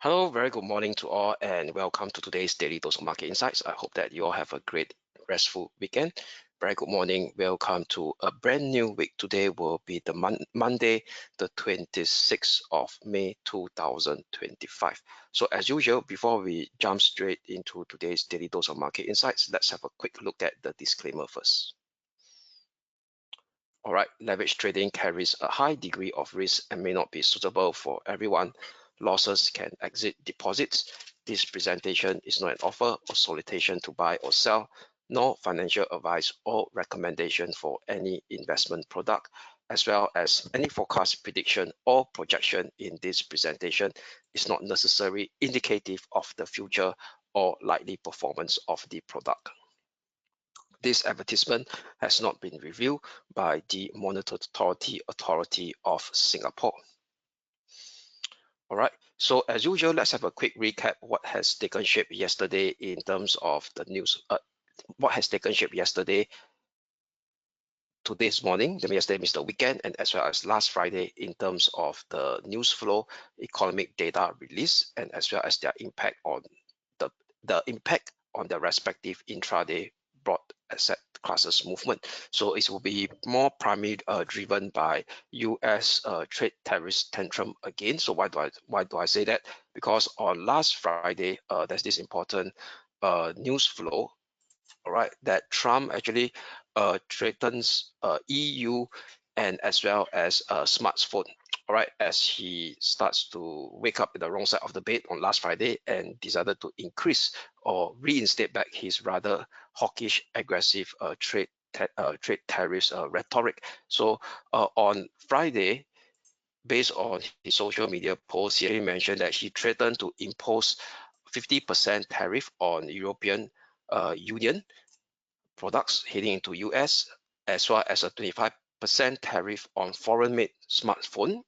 Hello, very good morning to all, and welcome to today's Daily Dose of Market Insights. I hope that you all have a great, restful weekend. Very good morning. Welcome to a brand new week. Today will be the Monday, the 26th of May, 2025. So as usual, before we jump straight into today's Daily Dose of Market Insights, let's have a quick look at the disclaimer first. All right, leverage trading carries a high degree of risk and may not be suitable for everyone. Losses can exceed deposits. This presentation is not an offer or solicitation to buy or sell, nor financial advice or recommendation for any investment product, as well as any forecast, prediction, or projection in this presentation is not necessarily indicative of the future or likely performance of the product. This advertisement has not been reviewed by the Monetary Authority of Singapore. All right, so as usual, let's have a quick recap what has taken shape yesterday in terms of the news. What has taken shape yesterday to this morning, yesterday means the weekend, and as well as last Friday in terms of the news flow, economic data release, and as well as their impact on the impact on the respective intraday broad asset classes movement. So it will be more primarily driven by US trade tariffs tantrum again. So why do I say that? Because on last Friday, there's this important news flow, all right, that Trump actually threatens EU and as well as smartphone, all right, as he starts to wake up in the wrong side of the bed on last Friday and decided to increase or reinstate back his rather hawkish, aggressive trade tariffs rhetoric. So on Friday, based on his social media post, he mentioned that he threatened to impose 50% tariff on European Union products heading into US, as well as a 25% tariff on foreign-made smartphone,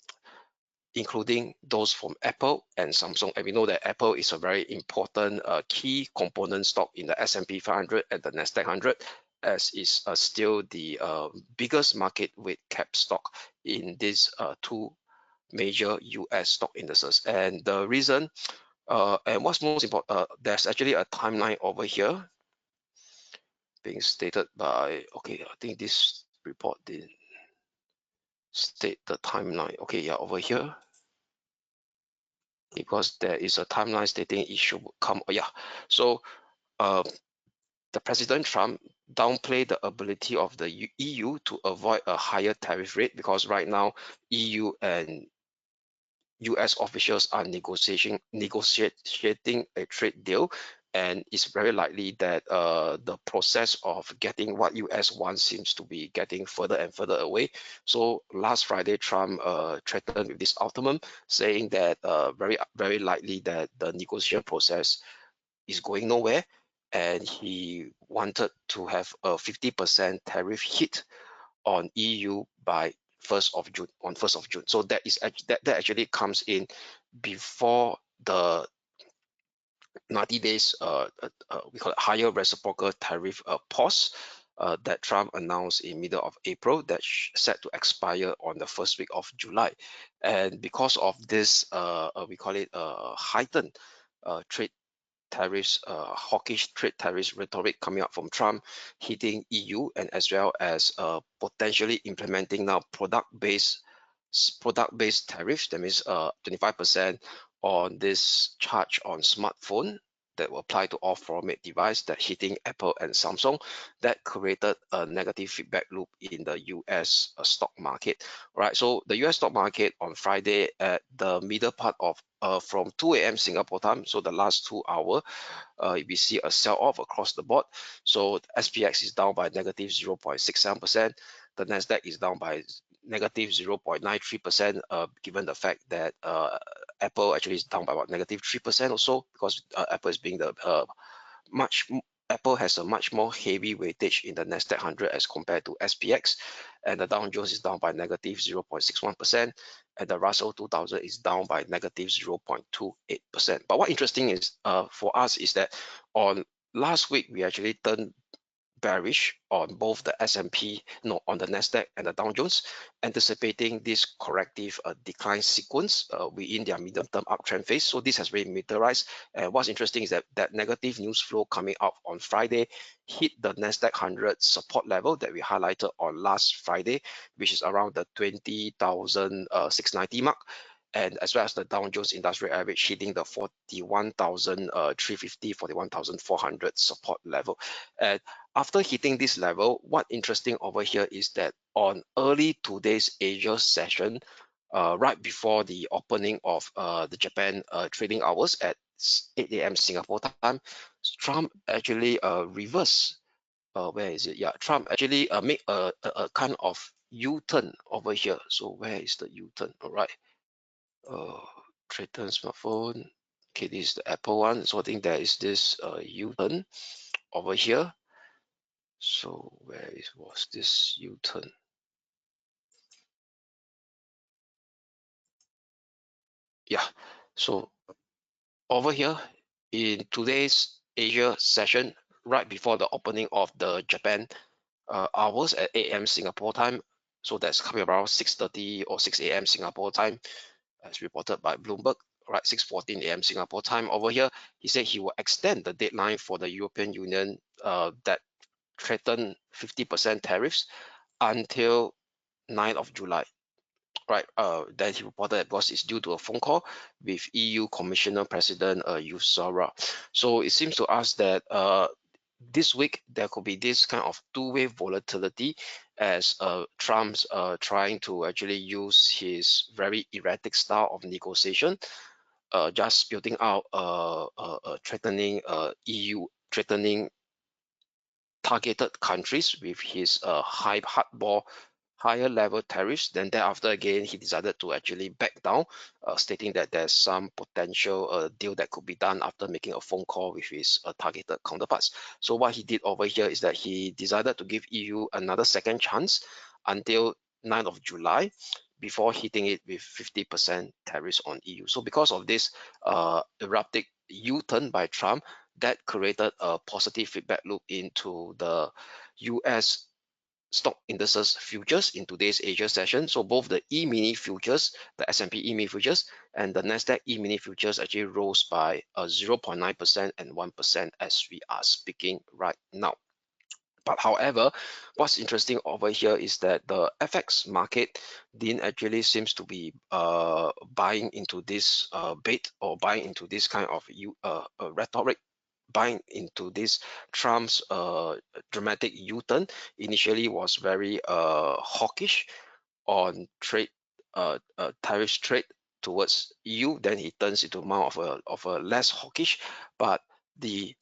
including those from Apple and Samsung. And we know that Apple is a very important key component stock in the S&P 500 and the Nasdaq 100, as is still the biggest market weight cap stock in these two major US stock indices. And the reason, and what's most important, there's actually a timeline over here being stated by, okay, I think this report didn't state the timeline. Okay, yeah, over here, because there is a timeline stating it should come. Oh, yeah, so the President Trump downplayed the ability of the EU to avoid a higher tariff rate, because right now EU and US officials are negotiating a trade deal, and it's very likely that the process of getting what US wants seems to be getting further and further away. So last Friday, Trump threatened with this ultimatum, saying that very likely that the negotiation process is going nowhere, and he wanted to have a 50% tariff hit on EU by 1st of June, on 1st of June. So that actually comes in before the 90 days, we call it higher reciprocal tariff pause that Trump announced in middle of April, that's set to expire on the first week of July. And because of this, we call it heightened trade tariffs, hawkish trade tariffs rhetoric coming up from Trump, hitting EU, and as well as potentially implementing now product-based tariffs. That means 25% on this charge on smartphone that will apply to all foreign-made device that hitting Apple and Samsung. That created a negative feedback loop in the US stock market. All right, so the US stock market on Friday at the middle part of from 2 a.m. Singapore time, so the last 2 hours, we see a sell-off across the board. So SPX is down by negative 0.67%. The Nasdaq is down by negative 0.93%, given the fact that Apple actually is down by about negative 3% or so, because Apple is being the Apple has a much more heavy weightage in the Nasdaq 100 as compared to SPX, and the Dow Jones is down by negative 0.61%, and the Russell 2000 is down by negative 0.28%. But what interesting is for us is that on last week we actually turned bearish on both the S&P, no, on the Nasdaq and the Dow Jones, anticipating this corrective decline sequence within their medium-term uptrend phase. So this has been materialized. And what's interesting is that that negative news flow coming out on Friday hit the Nasdaq 100 support level that we highlighted on last Friday, which is around the 20,690 mark, and as well as the Dow Jones Industrial Average hitting the 41,350, 41,400 support level. And after hitting this level, what interesting over here is that on early today's Asia session, right before the opening of the Japan trading hours at 8 a.m. Singapore time, Trump actually reversed. Where is it? Yeah, Trump actually made a kind of U-turn over here. So where is the U-turn? All right. Triton smartphone. Okay, this is the Apple one. So I think there is this U-turn over here. So where was this U-turn? Yeah. So over here in today's Asia session, right before the opening of the Japan hours at 8 a.m. Singapore time. So that's coming around 6:30 or 6 a.m. Singapore time, as reported by Bloomberg. Right, 6:14 a.m. Singapore time over here. He said he will extend the deadline for the European Union that threatened 50% tariffs until 9th of July. Right, then he reported that because it's due to a phone call with EU Commissioner President Ursula. So it seems to us that this week there could be this kind of two-way volatility as Trump's trying to actually use his very erratic style of negotiation, just spitting out threatening EU, threatening targeted countries with his hardball higher level tariffs. Then thereafter again he decided to actually back down, stating that there's some potential deal that could be done after making a phone call with his targeted counterparts. So what he did over here is that he decided to give EU another second chance until 9th of July before hitting it with 50% tariffs on EU. So because of this erratic U-turn by Trump, that created a positive feedback loop into the US stock indices futures in today's Asia session. So both the E-mini futures, the S&P E-mini futures, and the Nasdaq E-mini futures actually rose by 0.9% and 1% as we are speaking right now. But however, what's interesting over here is that the FX market didn't actually seems to be buying into this bait or buying into this kind of rhetoric, buying into this Trump's dramatic U-turn. Initially was very hawkish on trade, tariff trade towards EU. Then he turns into more of a less hawkish, but the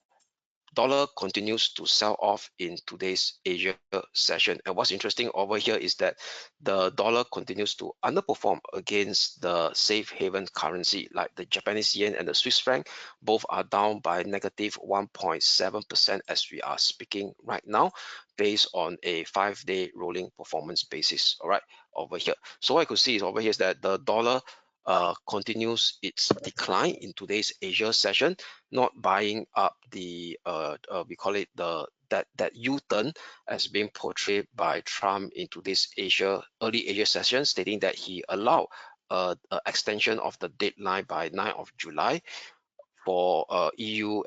dollar continues to sell off in today's Asia session. And what's interesting over here is that the dollar continues to underperform against the safe haven currency like the Japanese yen and the Swiss franc. Both are down by negative 1.7% as we are speaking right now, based on a 5-day rolling performance basis. All right, over here. So what I could see is over here is that the dollar continues its decline in today's Asia session, not buying up the we call it the that U-turn as being portrayed by Trump into this early Asia session, stating that he allowed a extension of the deadline by 9th of July for EU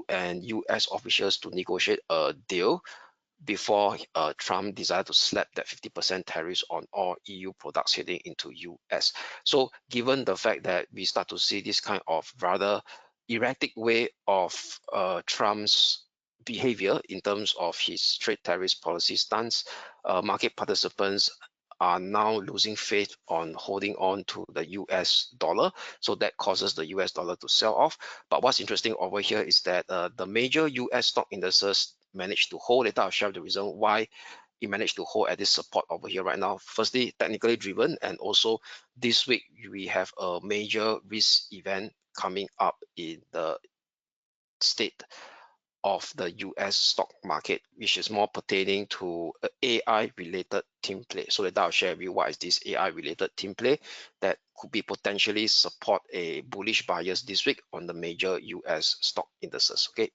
and US officials to negotiate a deal before Trump decided to slap that 50% tariffs on all EU products heading into US. So given the fact that we start to see this kind of rather erratic way of Trump's behavior in terms of his trade tariffs policy stance, market participants are now losing faith on holding on to the US dollar. So that causes the US dollar to sell off. But what's interesting over here is that the major US stock indices managed to hold. Later I'll share the reason why it managed to hold at this support over here right now. Firstly, technically driven, and also this week we have a major risk event coming up in the state of the US stock market, which is more pertaining to AI related team play. So later I'll share with you what is this AI related team play that could be potentially support a bullish bias this week on the major US stock indices. Okay.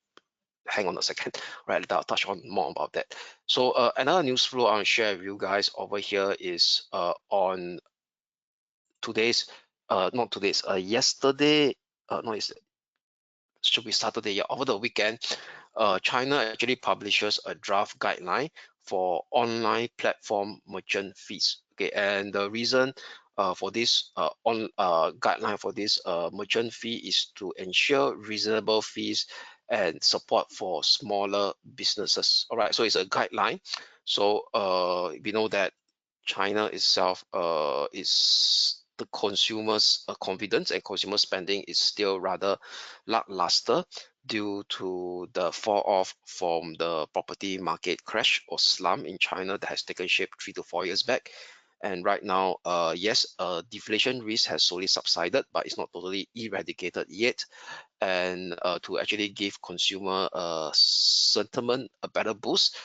hang on a second, right? I'll touch on more about that. So another news flow I'll share with you guys over here is on today's, not today's, yesterday, no, it's should be Saturday, yeah, over the weekend, China actually publishes a draft guideline for online platform merchant fees. Okay, and the reason for this guideline for this merchant fee is to ensure reasonable fees and support for smaller businesses. All right, so it's a guideline. So we know that China itself is the consumers' confidence and consumer spending is still rather lackluster due to the fall off from the property market crash or slump in China that has taken shape 3 to 4 years back. And right now, yes, deflation risk has slowly subsided, but it's not totally eradicated yet. And to actually give consumer sentiment a better boost,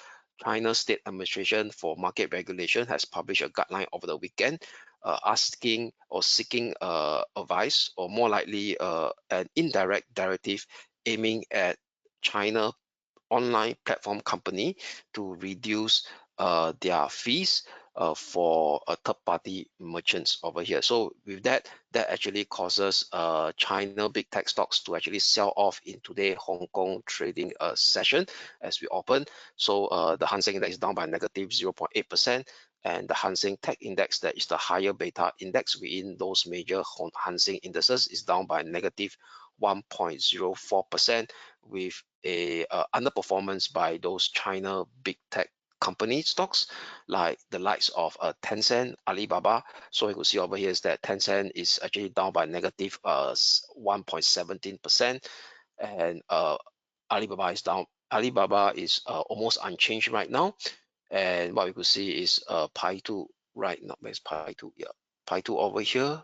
China's State Administration for Market Regulation has published a guideline over the weekend, asking or seeking advice, or more likely an indirect directive aiming at China online platform company to reduce their fees for third-party merchants over here. So with that, that actually causes China big tech stocks to actually sell off in today Hong Kong trading session as we open. So the Hang Seng Index is down by negative 0.8%, and the Hang Seng Tech Index, that is the higher beta index within those major Hang Seng indices, is down by negative 1.04%, with a underperformance by those China big tech company stocks like the likes of Tencent, Alibaba. So you can see over here is that Tencent is actually down by negative 1.17%, and Alibaba is down. Alibaba is almost unchanged right now, and what we could see is Pi 2 right now. Where's Pi 2? Yeah, Pi 2 over here.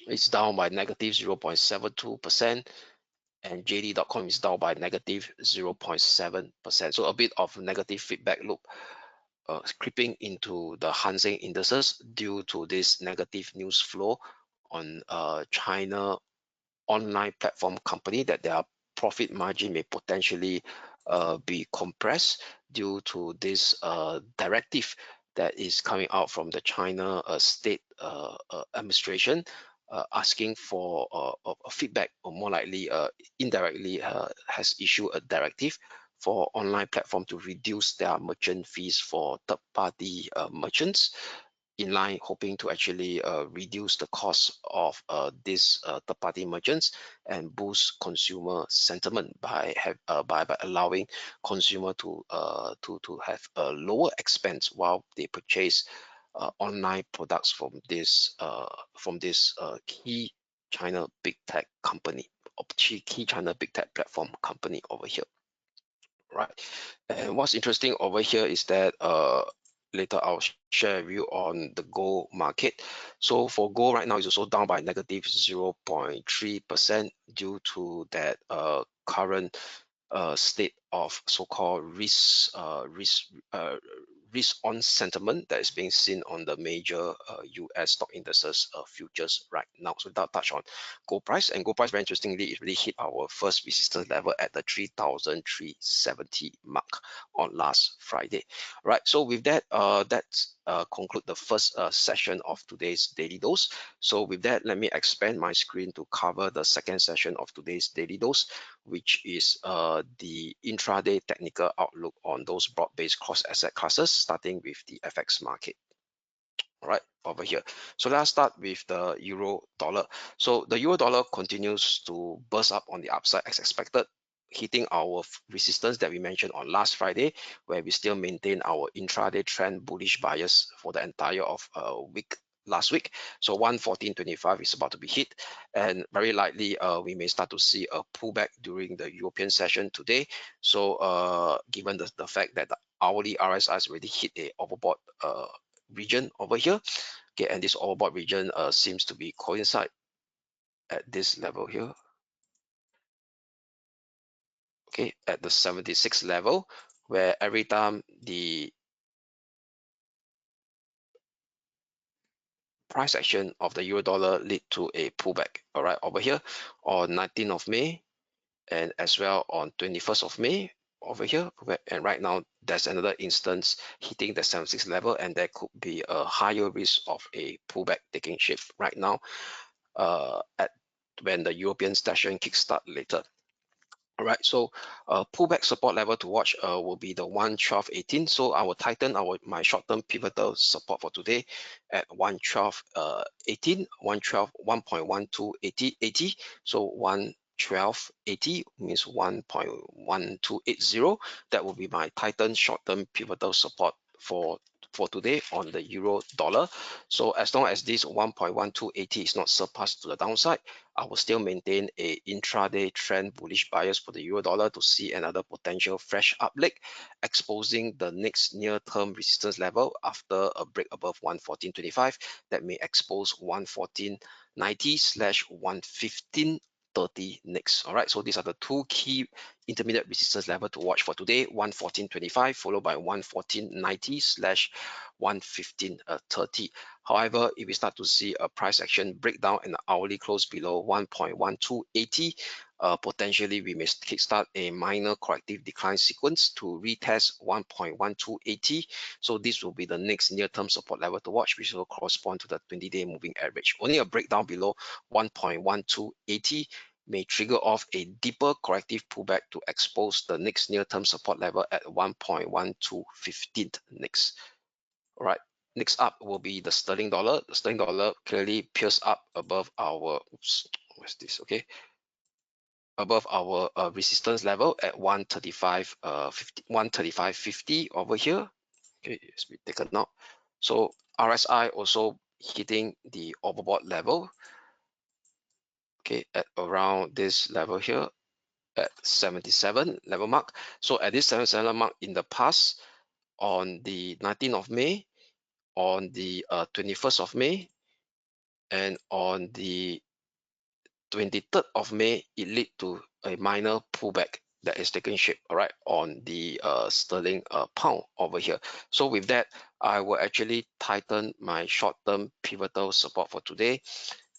It's down by negative 0.72%, and JD.com is down by negative 0.7%. So a bit of negative feedback loop creeping into the Hang Seng indices due to this negative news flow on China online platform company, that their profit margin may potentially be compressed due to this directive that is coming out from the China state administration, asking for a feedback, or more likely indirectly has issued a directive for online platform to reduce their merchant fees for third party merchants, in line hoping to actually reduce the cost of these third-party merchants and boost consumer sentiment by by allowing consumer to have a lower expense while they purchase online products from this key China big tech company, or key China big tech platform company over here. Right. And what's interesting over here is that later I'll share with you on the gold market. So for gold right now, it's also down by negative 0.3% due to that current state of so-called risk on sentiment that is being seen on the major US stock indices futures right now. So that touch on gold price, and gold price, very interestingly, it really hit our first resistance level at the 3,370 mark on last Friday. Right. So with that, that's conclude the first session of today's daily dose. So with that, let me expand my screen to cover the second session of today's daily dose, which is the intraday technical outlook on those broad-based cross asset classes, starting with the FX market. All right, over here. So let's start with the euro dollar. So the euro dollar continues to burst up on the upside as expected, hitting our resistance that we mentioned on last Friday, where we still maintain our intraday trend bullish bias for the entire of week last week. So 114.25 is about to be hit, and very likely we may start to see a pullback during the European session today. So given the fact that the hourly RSI has already hit a overbought region over here, okay, and this overbought region seems to be coincide at this level here, okay, at the 76 level, where every time the price action of the euro dollar lead to a pullback. All right, over here on 19th of May, and as well on 21st of May over here, and right now there's another instance hitting the 76 level, and there could be a higher risk of a pullback taking shape right now at when the European session kickstart later. All right, so pullback support level to watch will be the 112.18. So I will tighten my short-term pivotal support for today at 112.18, 1.1280. So 112.80 means 1.1280. That will be my tighten short-term pivotal support for today on the euro dollar. So as long as this 1.1280 is not surpassed to the downside, I will still maintain a intraday trend bullish bias for the euro dollar to see another potential fresh up leg, exposing the next near term resistance level after a break above 114.25 that may expose 114.90/115.30 next. All right, so these are the two key intermediate resistance level to watch for today: 114.25 followed by 114.90/115.30. However, if we start to see a price action breakdown and the hourly close below 1.1280, potentially we may kickstart a minor corrective decline sequence to retest 1.1280. So this will be the next near-term support level to watch, which will correspond to the 20-day moving average. Only a breakdown below 1.1280 may trigger off a deeper corrective pullback to expose the next near-term support level at 1.1215 next. All right, next up will be the sterling dollar. The sterling dollar clearly pierced up above our, oops, what's this? Okay, above our resistance level at 135.50 over here. Okay, it's been taken out. So RSI also hitting the overbought level. Okay, at around this level here at 77 level mark. So at this 77 mark in the past, on the 19th of May, on the 21st of May, and on the 23rd of May, it led to a minor pullback that is taking shape, all right, on the sterling pound over here. So with that, I will actually tighten my short-term pivotal support for today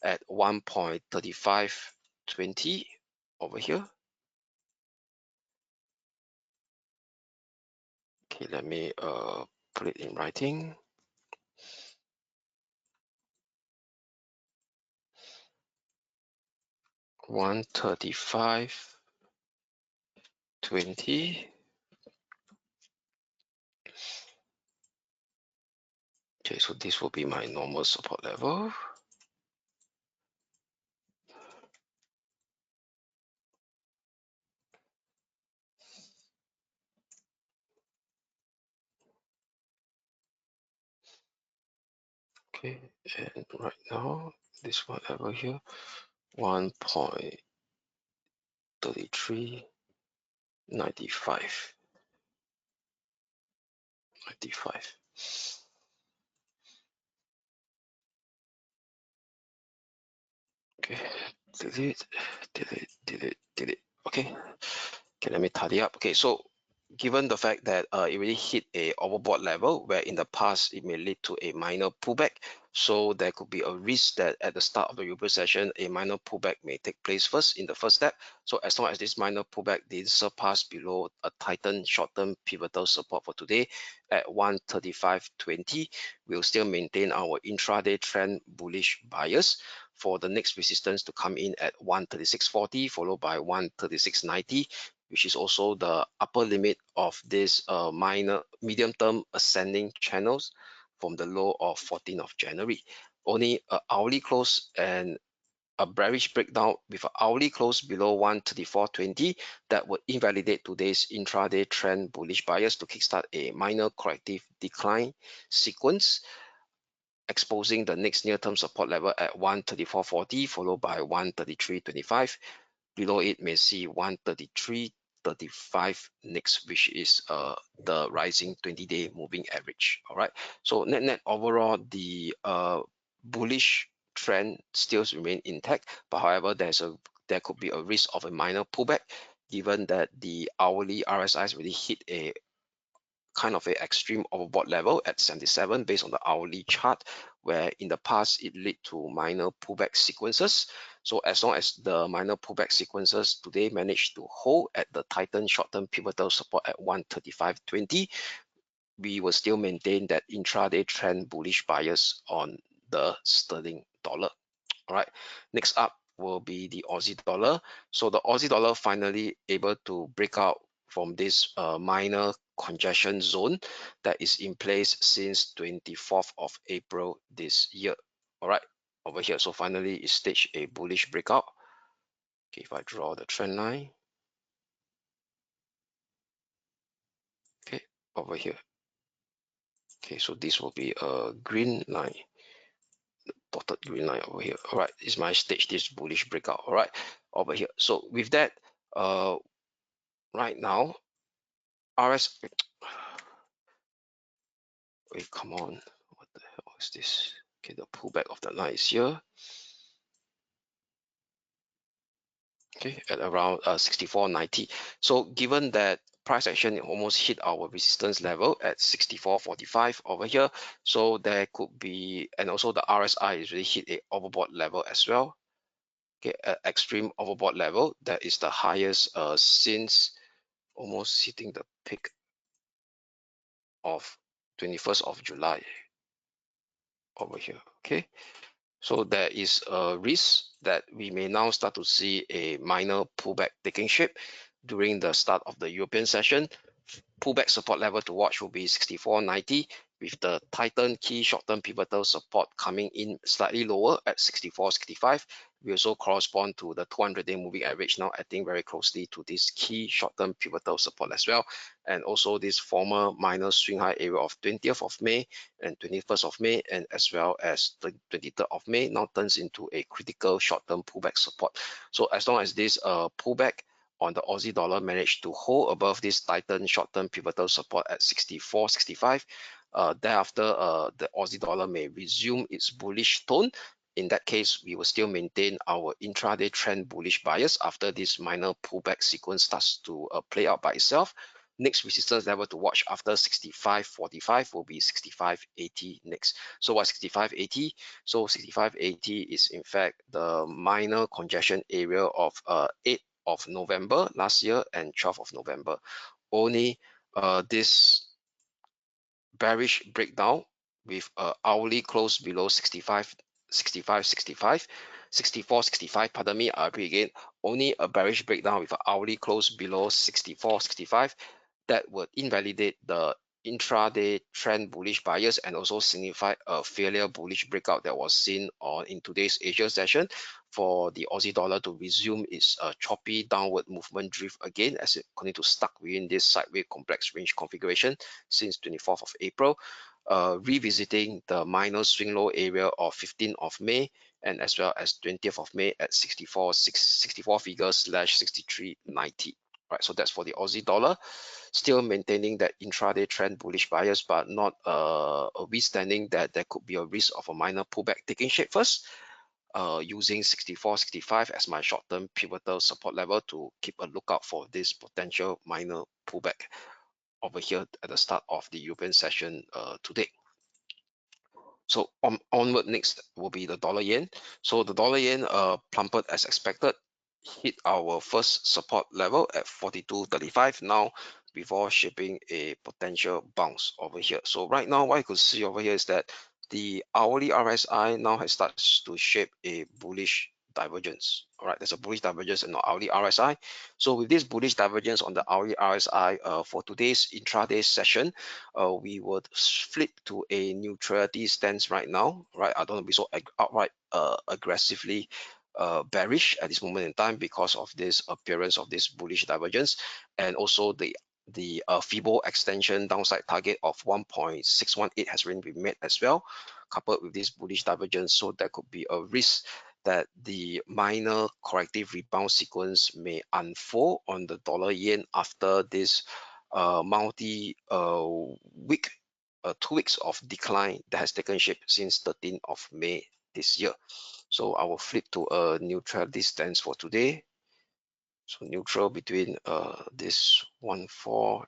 at 1.3520 over here. Okay, let me put it in writing. $135.20. Okay, so this will be my normal support level. Okay, and right now, this one level here, 1.3395. Okay, delete. Okay, let me tidy up. Okay, so given the fact that it really hit a overbought level where in the past it may lead to a minor pullback, so there could be a risk that at the start of the European session a minor pullback may take place first in the first step. So as long as this minor pullback did surpass below a tightened short-term pivotal support for today at 135.20, we'll still maintain our intraday trend bullish bias for the next resistance to come in at 136.40 followed by 136.90, which is also the upper limit of this medium term ascending channels from the low of 14th of January. Only a hourly close and a bearish breakdown with an hourly close below 134.20 that would invalidate today's intraday trend bullish bias to kickstart a minor corrective decline sequence, exposing the next near-term support level at 134.40 followed by 133.25. Below it may see 133.35 next, which is the rising 20-day moving average. All right, so net overall the bullish trend still remain intact, but however there could be a risk of a minor pullback given that the hourly RSIs really hit a kind of a extreme overbought level at 77 based on the hourly chart, where in the past it led to minor pullback sequences. So as long as the minor pullback sequences today managed to hold at the tighten short-term pivotal support at 135.20, we will still maintain that intraday trend bullish bias on the sterling dollar. All right, next up will be the Aussie dollar. So the Aussie dollar finally able to break out from this minor congestion zone that is in place since 24th of April this year. All right, over here. So finally it staged a bullish breakout. Okay, if I draw the trend line, okay, over here. Okay, so this will be a green line, dotted green line over here. All right, is my stage this bullish breakout. All right, over here. So with that, right now, RS, wait, come on, what the hell is this? Okay, the pullback of the line is here. Okay, at around 64.90. So given that price action almost hit our resistance level at 64.45 over here, so there could be, and also the RSI is really hit a overbought level as well. Okay, extreme overbought level that is the highest since almost hitting the peak of 21st of July over here. Okay, so there is a risk that we may now start to see a minor pullback taking shape during the start of the European session. Pullback support level to watch will be 64.90, with the Titan key short-term pivotal support coming in slightly lower at 64.65. We also correspond to the 200-day moving average now acting very closely to this key short-term pivotal support as well. And also this former minor swing high area of 20th of May and 21st of May, and as well as the 23rd of May now turns into a critical short-term pullback support. So as long as this pullback on the Aussie dollar managed to hold above this Titan short-term pivotal support at 64.65. Thereafter, the Aussie dollar may resume its bullish tone. In that case, we will still maintain our intraday trend bullish bias after this minor pullback sequence starts to play out by itself. Next resistance level to watch after 65.45 will be 65.80 next. So what's 65.80? So 65.80 is in fact the minor congestion area of 8 of November last year and 12th of November. Only this bearish breakdown with hourly close below 65, 65, 65, 64, 65, pardon me, I repeat again, only a bearish breakdown with an hourly close below 64, 65 that would invalidate the intraday trend bullish bias and also signify a failure bullish breakout that was seen on in today's Asia session for the Aussie dollar to resume its choppy downward movement drift again as it continues to stuck within this sideways complex range configuration since 24th of April, revisiting the minor swing low area of 15th of May and as well as 20th of May at 64 figures slash 63.90. Right, so that's for the Aussie dollar, still maintaining that intraday trend bullish bias, but not withstanding that there could be a risk of a minor pullback taking shape first, using 64.65 as my short-term pivotal support level to keep a lookout for this potential minor pullback over here at the start of the European session today. So onward next will be the dollar yen. So the dollar yen plummeted as expected, hit our first support level at 42.35 now before shaping a potential bounce over here. So right now what I could see over here is that the hourly RSI now has started to shape a bullish divergence. All right, there's a bullish divergence in the hourly RSI. So with this bullish divergence on the hourly RSI for today's intraday session, we would flip to a neutrality stance right now. Right, I don't want to be so outright aggressively bearish at this moment in time because of this appearance of this bullish divergence, and also the Fibo extension downside target of 1.618 has already been met as well, coupled with this bullish divergence. So there could be a risk that the minor corrective rebound sequence may unfold on the dollar yen after this multi week 2 weeks of decline that has taken shape since 13th of May this year. So I will flip to a neutrality stance for today. So neutral between this 1.4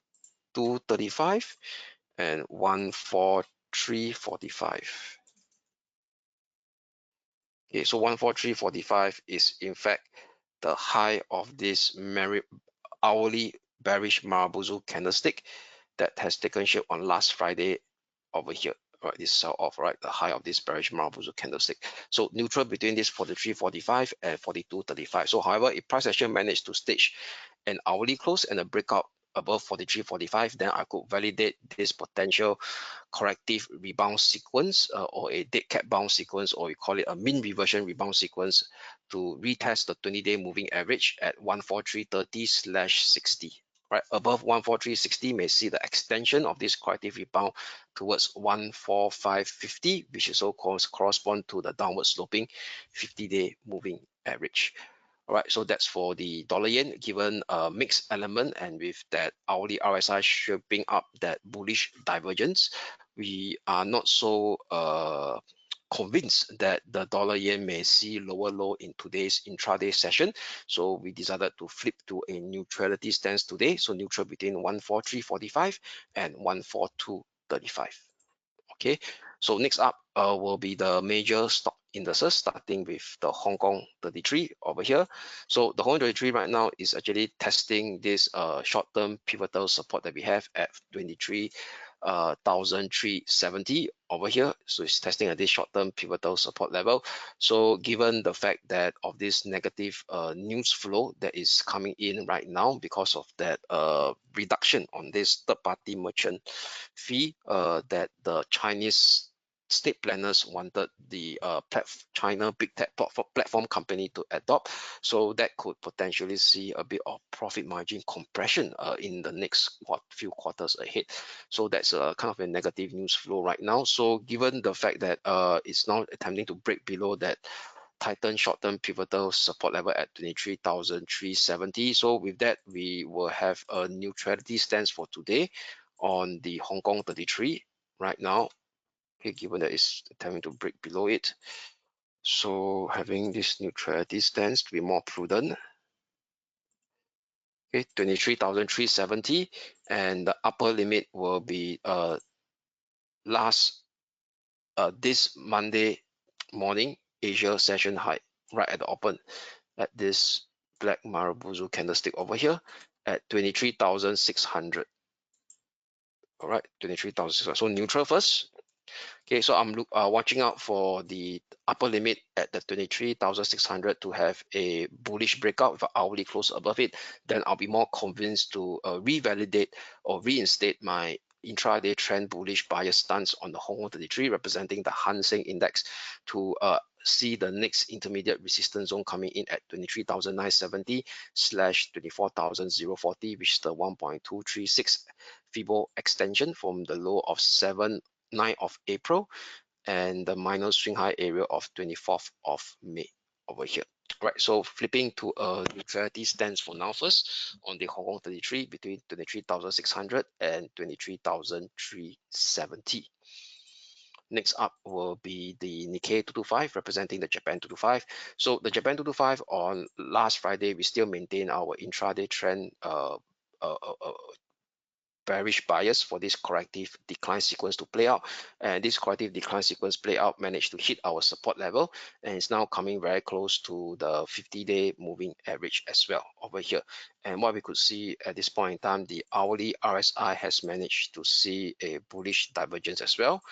42.35 and 143.45. Okay, so 143.45 is in fact the high of this hourly bearish Marubozu candlestick that has taken shape on last Friday over here. Right, this sell off, right? The high of this bearish Marubozu candlestick. So neutral between this 43.45 and 42.35. So however, if price action managed to stage an hourly close and a breakout above 43.45, then I could validate this potential corrective rebound sequence or a dead cat bounce sequence, or we call it a mean reversion rebound sequence, to retest the 20-day moving average at 143.30/60. Right, above 143.60 may see the extension of this corrective rebound towards 145.50, which is so correspond to the downward sloping 50-day moving average. All right, so that's for the dollar yen, given a mixed element and with that hourly RSI shaping up that bullish divergence, we are not so convinced that the dollar yen may see lower low in today's intraday session. So we decided to flip to a neutrality stance today. So neutral between 143.45 and 142.35. Okay, so next up will be the major stock indices, starting with the Hong Kong 33 over here. So the Hong Kong 33 right now is actually testing this short-term pivotal support that we have at 23,370 over here. So it's testing at this short-term pivotal support level. So given the fact that of this negative news flow that is coming in right now because of that reduction on this third-party merchant fee that the Chinese state planners wanted the China big tech platform company to adopt, so that could potentially see a bit of profit margin compression in the next few quarters ahead. So that's a kind of a negative news flow right now. So given the fact that it's now attempting to break below that Titan short-term pivotal support level at 23,370. So with that, we will have a neutrality stance for today on the Hong Kong 33 right now. Okay, given that it's attempting to break below it. So having this neutrality stance to be more prudent. Okay, 23,370, and the upper limit will be this Monday morning Asia session high right at the open at this black Marubozu candlestick over here at 23,600. All right, 23,600. So neutral first. Okay, so I'm watching out for the upper limit at the 23,600 to have a bullish breakout with an hourly close above it. Then I'll be more convinced to revalidate or reinstate my intraday trend bullish bias stance on the Hong Kong 33, representing the Hang Seng Index, to see the next intermediate resistance zone coming in at 23,970/24,040, which is the 1.236 Fibo extension from the low of 9th of April and the minor swing high area of 24th of May over here. Right, so flipping to a neutrality stance for now first on the Hong Kong 33 between 23,600 and 23,370. Next up will be the Nikkei 225, representing the Japan 225. So the Japan 225 on last Friday, we still maintain our intraday trend bearish bias for this corrective decline sequence to play out, and this corrective decline sequence play out managed to hit our support level, and it's now coming very close to the 50-day moving average as well over here. And what we could see at this point in time, the hourly RSI has managed to see a bullish divergence as well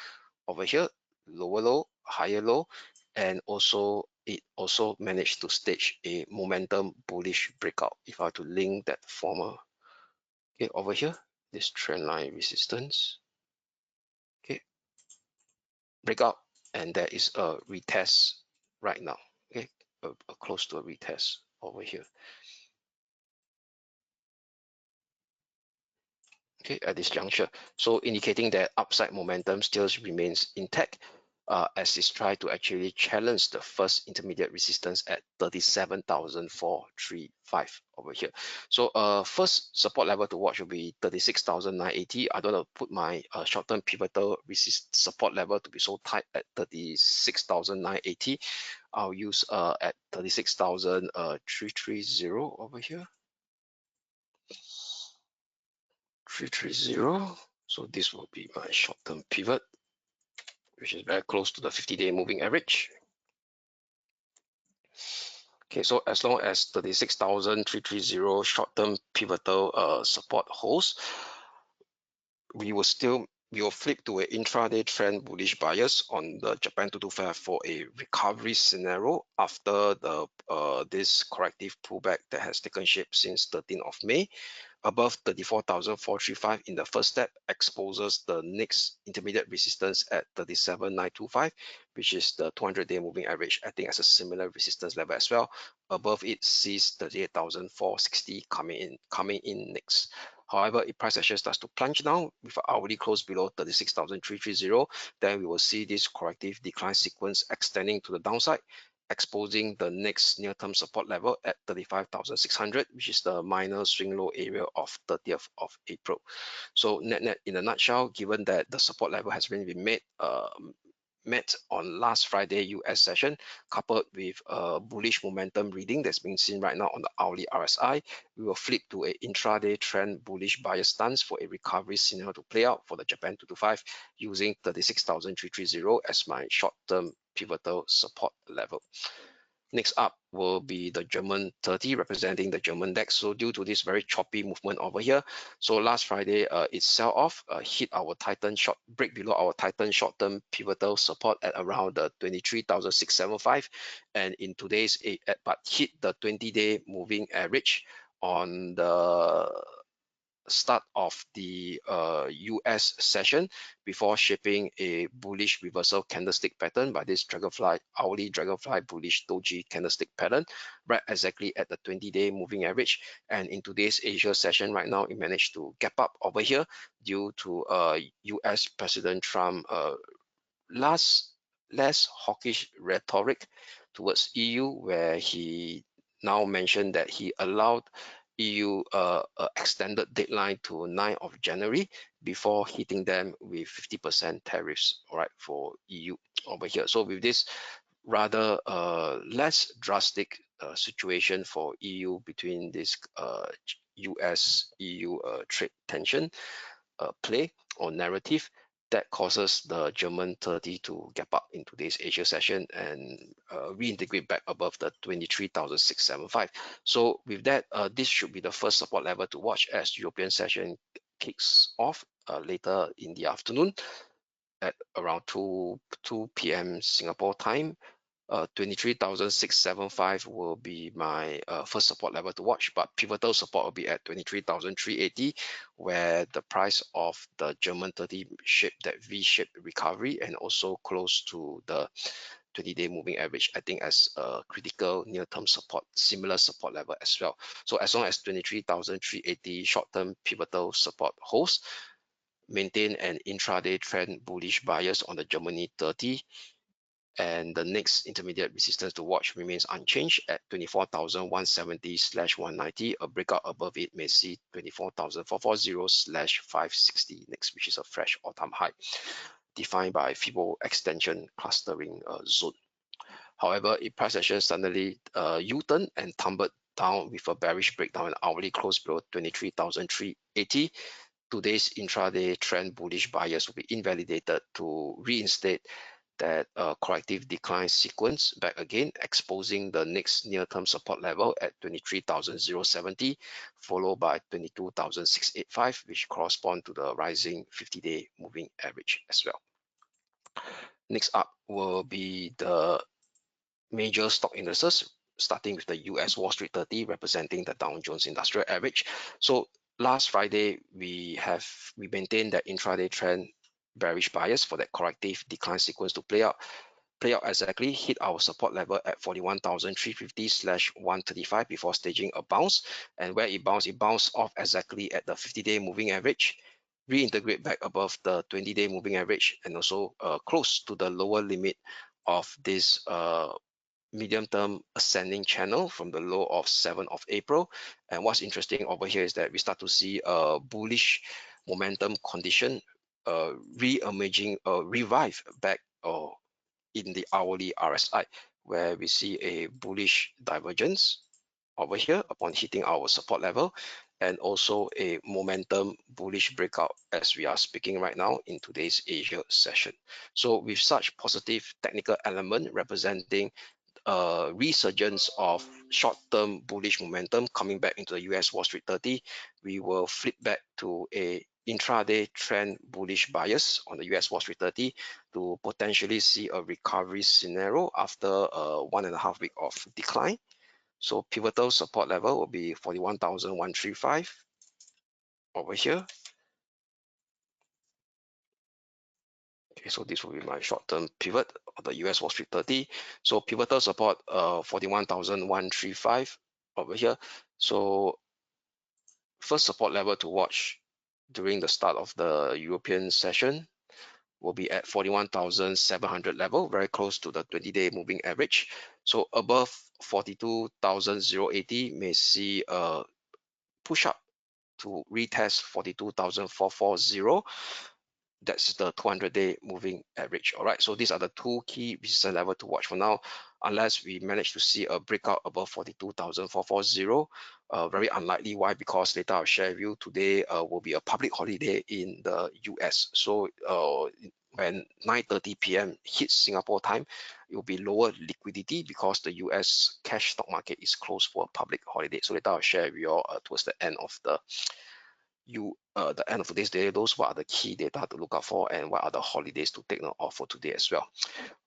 over here, lower low, higher low, and also it also managed to stage a momentum bullish breakout. If I were to link that former, okay, over here, this trend line resistance, okay, breakout, and there is a retest right now, okay, close to a retest over here, okay, at this juncture. So indicating that upside momentum still remains intact, as it's try to actually challenge the first intermediate resistance at 37,435 over here. So first support level to watch will be 36,980. I don't want to put my short-term pivotal support level to be so tight at 36,980. I'll use at 36,330 over here. 330. So this will be my short-term pivot, which is very close to the 50-day moving average. Okay, so as long as 36,330 short-term pivotal support holds, we will flip to an intraday trend bullish bias on the Japan 225 for a recovery scenario after the this corrective pullback that has taken shape since 13th of May. Above 34,435 in the first step exposes the next intermediate resistance at 37,925, which is the 200-day moving average, acting as a similar resistance level as well. Above it sees 38,460 coming in next. However, if price action starts to plunge down with an hourly close below 36,330, then we will see this corrective decline sequence extending to the downside, exposing the next near-term support level at 35,600, which is the minor swing low area of 30th of April. So net in a nutshell, given that the support level has been met on last Friday US session, coupled with a bullish momentum reading that's being seen right now on the hourly RSI, we will flip to an intraday trend bullish bias stance for a recovery scenario to play out for the Japan 225 using 36,330 as my short-term pivotal support level. Next up will be the German 30 representing the German DAX. So due to this very choppy movement over here, so last Friday it sell off, hit our Titan break below our Titan short-term pivotal support at around the 23,675, and in today's but hit the 20-day moving average on the start of the US session before shaping a bullish reversal candlestick pattern by this hourly dragonfly bullish doji candlestick pattern right exactly at the 20-day moving average. And in today's Asia session right now, it managed to gap up over here due to US President Trump less hawkish rhetoric towards EU, where he now mentioned that he allowed EU extended deadline to 9th of January before hitting them with 50% tariffs, all right, for EU over here. So with this rather less drastic situation for EU between this US-EU trade tension play or narrative, that causes the German 30 to gap up in today's Asia session and reintegrate back above the 23,675. So with that, this should be the first support level to watch as European session kicks off later in the afternoon at around 2 p.m. Singapore time. 23,675 will be my first support level to watch, but pivotal support will be at 23,380, where the price of the German 30 shape that V-shaped recovery and also close to the 20-day moving average, I think as a critical near-term support, similar support level as well. So as long as 23,380 short-term pivotal support holds, maintain an intraday trend bullish bias on the Germany 30, and the next intermediate resistance to watch remains unchanged at 24,170/190. A breakout above it may see 24,440/560 next, which is a fresh all-time high defined by Fibo extension clustering zone. However, if price action suddenly U-turn and tumbled down with a bearish breakdown and hourly close below 23,380, today's intraday trend bullish bias will be invalidated to reinstate that corrective decline sequence back again, exposing the next near-term support level at 23,070, followed by 22,685, which correspond to the rising 50-day moving average as well. Next up will be the major stock indices, starting with the US Wall Street 30 representing the Dow Jones Industrial Average. So last Friday, we maintained that intraday trend bearish bias for that corrective decline sequence to play out exactly, hit our support level at 41,350/135 before staging a bounce. And where it bounced off exactly at the 50-day moving average, reintegrate back above the 20-day moving average, and also close to the lower limit of this medium-term ascending channel from the low of 7th of April. And what's interesting over here is that we start to see a bullish momentum condition re-emerging, revive back in the hourly RSI, where we see a bullish divergence over here upon hitting our support level, and also a momentum bullish breakout as we are speaking right now in today's Asia session. So with such positive technical element representing a resurgence of short-term bullish momentum coming back into the US Wall Street 30, we will flip back to a intraday trend bullish bias on the US Wall Street 30 to potentially see a recovery scenario after a 1.5 week of decline. So pivotal support level will be 41,135 over here. Okay, so this will be my short-term pivot of the US Wall Street 30. So pivotal support 41,135 over here. So first support level to watch during the start of the European session will be at 41,700 level, very close to the 20-day moving average. So above 42,080 may see a push up to retest 42,440. That's the 200-day moving average. All right, so these are the two key resistance level to watch for now, unless we manage to see a breakout above 42,440. Very unlikely. Why? Because later I'll share with you today will be a public holiday in the US. So when 9:30 p.m. hits Singapore time, it will be lower liquidity because the US cash stock market is closed for a public holiday. So later I'll share with you all towards the end of the end of today's day, those what are the key data to look out for and what are the holidays to take note of for today as well.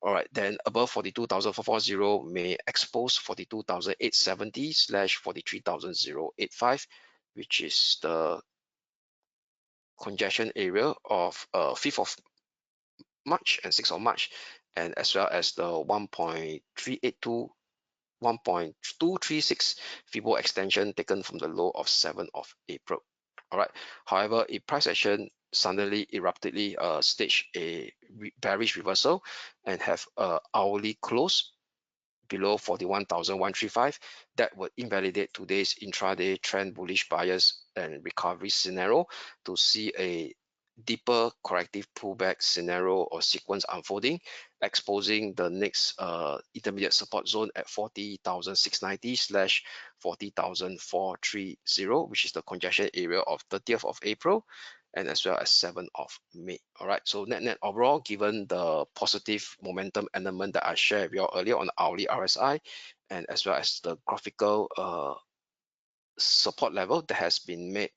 All right, then above 42,440 may expose 42,870 / 43,085, which is the congestion area of 5th of March and 6th of March, and as well as the 1.236 Fibo extension taken from the low of 7th of April. All right. However, if price action suddenly eruptedly stage a bearish reversal and have a hourly close below 41,135, that would invalidate today's intraday trend bullish bias and recovery scenario to see a deeper corrective pullback scenario or sequence unfolding, exposing the next intermediate support zone at 40,690 / 40,430, which is the congestion area of 30th of April and as well as 7th of May. All right, so net overall, given the positive momentum element that I shared with you earlier on the hourly RSI and as well as the graphical support level that has been made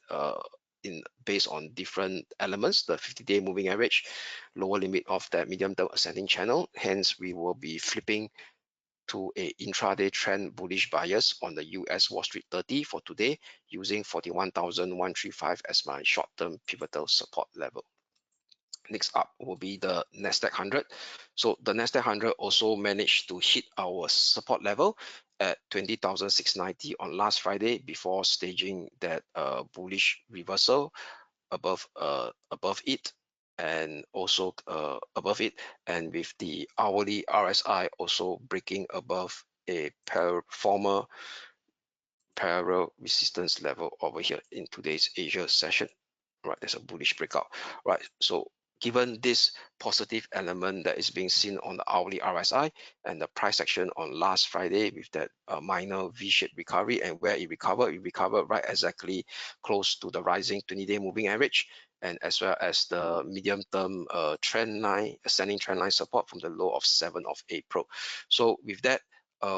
based on different elements, the 50-day moving average, lower limit of that medium-term ascending channel. Hence, we will be flipping to a intraday trend bullish bias on the US Wall Street 30 for today, using 41,135 as my short-term pivotal support level. Next up will be the Nasdaq 100. So the Nasdaq 100 also managed to hit our support level at 20,690 on last Friday before staging that bullish reversal above it and also above it, and with the hourly RSI also breaking above a former parallel resistance level over here in today's Asia session. Right, there's a bullish breakout. Right, so given this positive element that is being seen on the hourly RSI and the price action on last Friday with that minor V-shaped recovery, and where it recovered right exactly close to the rising 20-day moving average, and as well as the medium-term trend line, ascending trend line support from the low of 7th of April. So with that,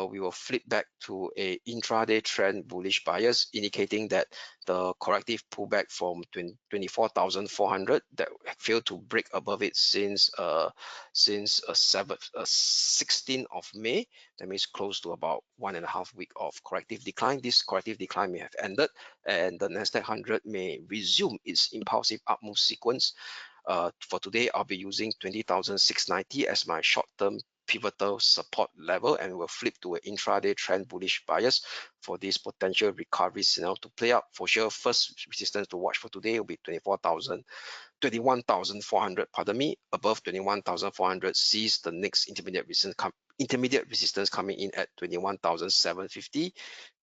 we will flip back to a intraday trend bullish bias, indicating that the corrective pullback from 24,400 that failed to break above it since 16th of May. That means close to about 1.5 week of corrective decline. This corrective decline may have ended, and the Nasdaq 100 may resume its impulsive up move sequence. For today, I'll be using 20,690 as my short-term pivotal support level, and will flip to an intraday trend bullish bias for this potential recovery scenario to play out. For sure, first resistance to watch for today will be 21,400, pardon me. Above 21,400 sees the next intermediate resistance coming in at 21,750,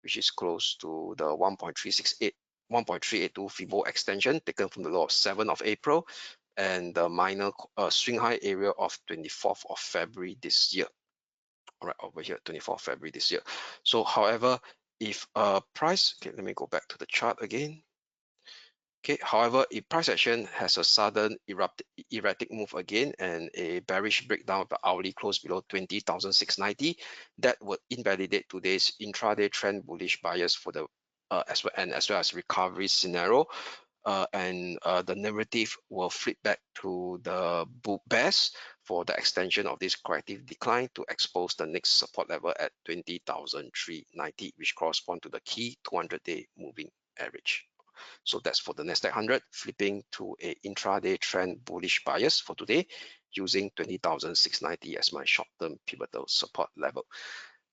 which is close to the 1.382 Fibo extension taken from the low of 7th of April and the minor swing high area of 24th of February this year. All right, over here, 24th of February this year. So however, if price, okay, let me go back to the chart again. Okay, however, if price action has a sudden erratic move again and a bearish breakdown of the hourly close below 20,690, that would invalidate today's intraday trend bullish bias for the as well as recovery scenario. The narrative will flip back to the bears for the extension of this corrective decline to expose the next support level at 20,390, which correspond to the key 200-day moving average. So that's for the Nasdaq 100, flipping to a intraday trend bullish bias for today, using 20,690 as my short-term pivotal support level.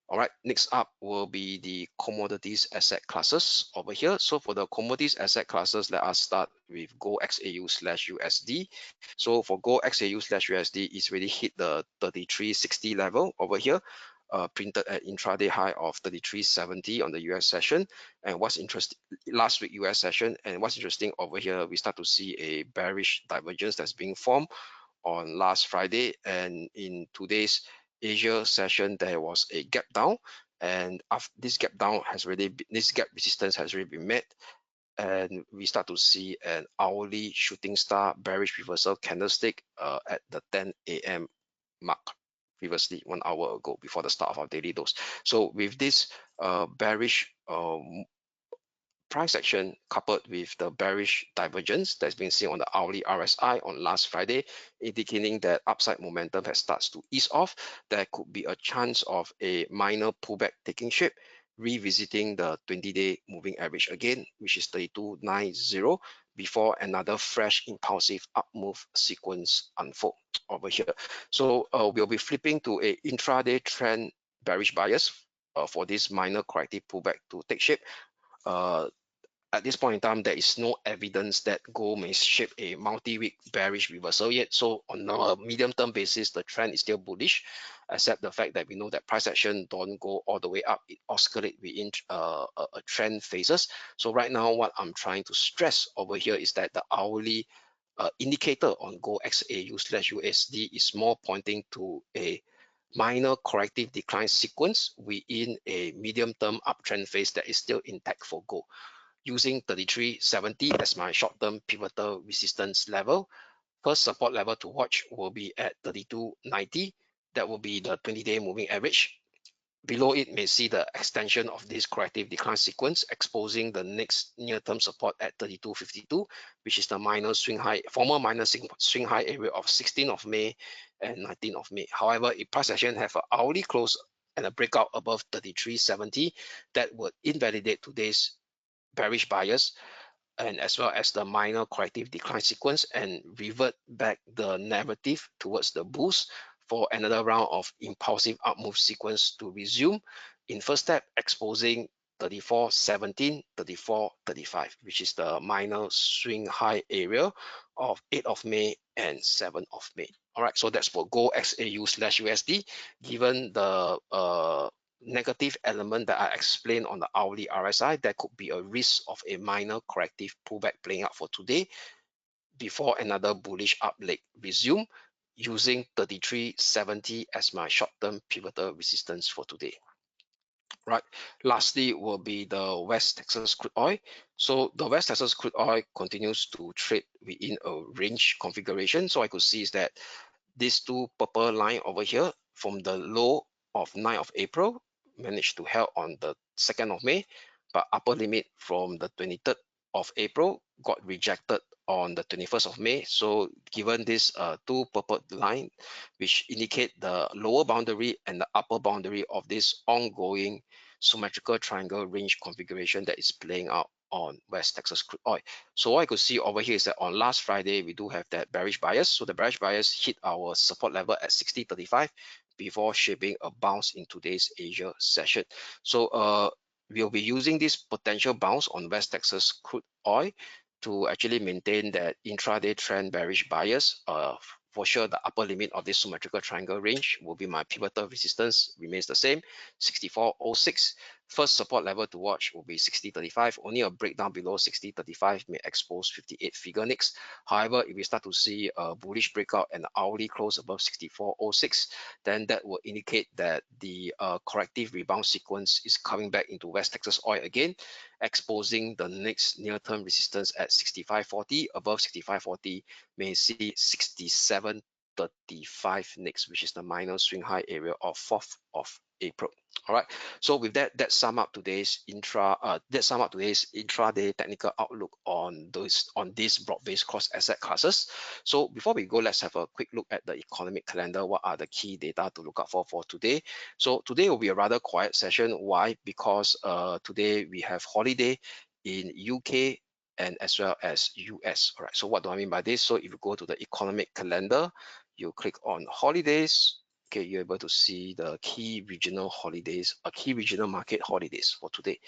All right, next up will be the commodities asset classes over here. So for the commodities asset classes, let us start with Gold XAU/USD. So for Gold XAU/USD, it's really hit the 3360 level over here, printed at intraday high of 3370 on the US session. And what's interesting, last week US session, and what's interesting over here, we start to see a bearish divergence that's being formed on last Friday, and in today's Asia session there was a gap down, and after this gap down has already this gap resistance has already been met, and we start to see an hourly shooting star bearish reversal candlestick at the 10 a.m. mark previously 1 hour ago before the start of our daily dose. So with this bearish price action coupled with the bearish divergence that's been seen on the hourly RSI on last Friday, indicating that upside momentum has started to ease off, there could be a chance of a minor pullback taking shape, revisiting the 20-day moving average again, which is 3290, before another fresh impulsive up move sequence unfold over here. So we'll be flipping to a intraday trend bearish bias for this minor corrective pullback to take shape. At this point in time, there is no evidence that gold may shape a multi-week bearish reversal yet. So on a medium-term basis, the trend is still bullish, except the fact that we know that price action don't go all the way up. It oscillates within a trend phases. So right now, what I'm trying to stress over here is that the hourly indicator on gold XAU/USD is more pointing to a minor corrective decline sequence within a medium-term uptrend phase that is still intact for gold, using 3370 as my short-term pivotal resistance level. First support level to watch will be at 3290. That will be the 20-day moving average. Below it may see the extension of this corrective decline sequence, exposing the next near-term support at 3252, which is the former minor swing high area of 16th of May and 19th of May. However, if price action have an hourly close and a breakout above 3370, that would invalidate today's bearish bias and as well as the minor corrective decline sequence, and revert back the narrative towards the boost for another round of impulsive up move sequence to resume. In first step, exposing 3417, 3435, which is the minor swing high area of 8th of May and 7th of May. All right, so that's for Gold XAU/USD. Given the negative element that I explained on the hourly RSI, there could be a risk of a minor corrective pullback playing out for today before another bullish up leg resume, using 3370 as my short-term pivotal resistance for today. Right. Lastly will be the West Texas crude oil. So the West Texas crude oil continues to trade within a range configuration. So I could see is that these two purple line over here from the low of 9th of April managed to held on the 2nd of May, but upper limit from the 23rd of April got rejected on the 21st of May. So given this two purple line, which indicate the lower boundary and the upper boundary of this ongoing symmetrical triangle range configuration that is playing out on West Texas crude oil. So what I could see over here is that on last Friday, we do have that bearish bias. So the bearish bias hit our support level at 60.35 before shaping a bounce in today's Asia session. So we'll be using this potential bounce on West Texas crude oil to actually maintain that intraday trend bearish bias. For sure, the upper limit of this symmetrical triangle range will be my pivotal resistance, remains the same, 64.06. First support level to watch will be 60.35. Only a breakdown below 60.35 may expose 58 figure nicks. However, if we start to see a bullish breakout and hourly close above 64.06, then that will indicate that the corrective rebound sequence is coming back into West Texas oil again, exposing the next near-term resistance at 65.40. Above 65.40 may see 67.35 next, which is the minor swing high area of 4th of April. All right. So with that, that sum up today's intraday technical outlook on these broad-based cross asset classes. So before we go, let's have a quick look at the economic calendar. What are the key data to look out for today? So today will be a rather quiet session. Why? Because today we have holiday in UK and as well as US. All right. So what do I mean by this? So if you go to the economic calendar, you click on holidays. Okay, you're able to see the key regional holidays, key regional market holidays for today.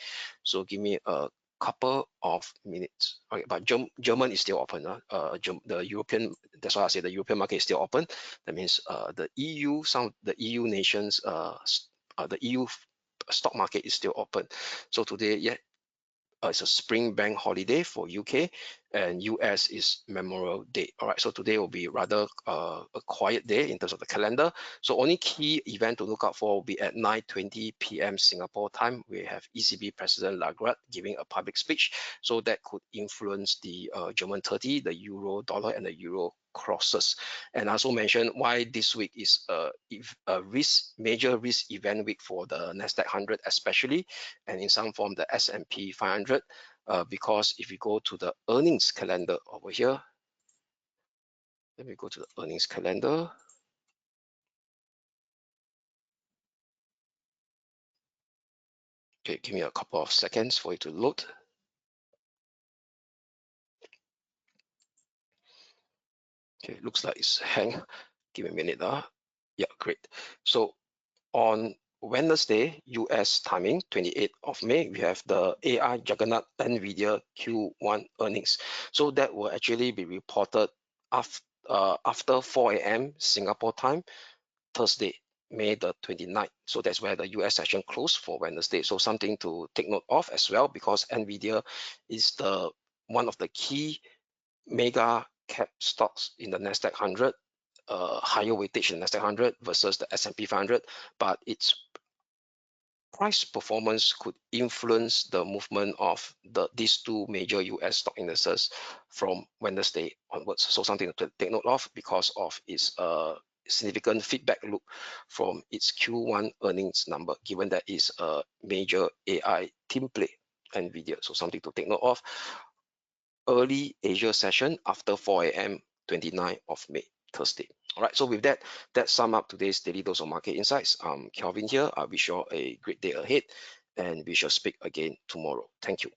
So give me a couple of minutes. Okay, but German is still open. The European, that's why I say the European market is still open. That means the EU, some of the EU nations, the EU stock market is still open. So today, yeah, it's a spring bank holiday for UK, and US is Memorial Day. All right, so today will be rather a quiet day in terms of the calendar. So only key event to look out for will be at 9:20 p.m. Singapore time. We have ECB President Lagarde giving a public speech, so that could influence the German 30, the euro dollar, and the euro crosses. And I also mentioned why this week is a major risk event week for the Nasdaq 100 especially, and in some form the S&P 500, because if you go to the earnings calendar over here, let me go to the earnings calendar. Okay, give me a couple of seconds for it to load. Okay, looks like it's hang. Give me a minute. Yeah, great. So on Wednesday, US timing, 28th of May, we have the AI juggernaut NVIDIA Q1 earnings. So that will actually be reported after 4 a.m. Singapore time, Thursday, May the 29th. So that's where the US session closed for Wednesday. So something to take note of as well, because NVIDIA is one of the key mega cap stocks in the Nasdaq 100, higher weightage in the Nasdaq 100 versus the S&P 500, but its price performance could influence the movement of these two major US stock indices from Wednesday onwards. So something to take note of because of its significant feedback loop from its Q1 earnings number, given that it's a major AI team play, NVIDIA. So something to take note of. Early Asia session after 4 a.m. 29th of May, Thursday. All right, so with that, that sum up today's daily dose of market insights. Kelvin here. I wish you all a great day ahead, and we shall speak again tomorrow. Thank you.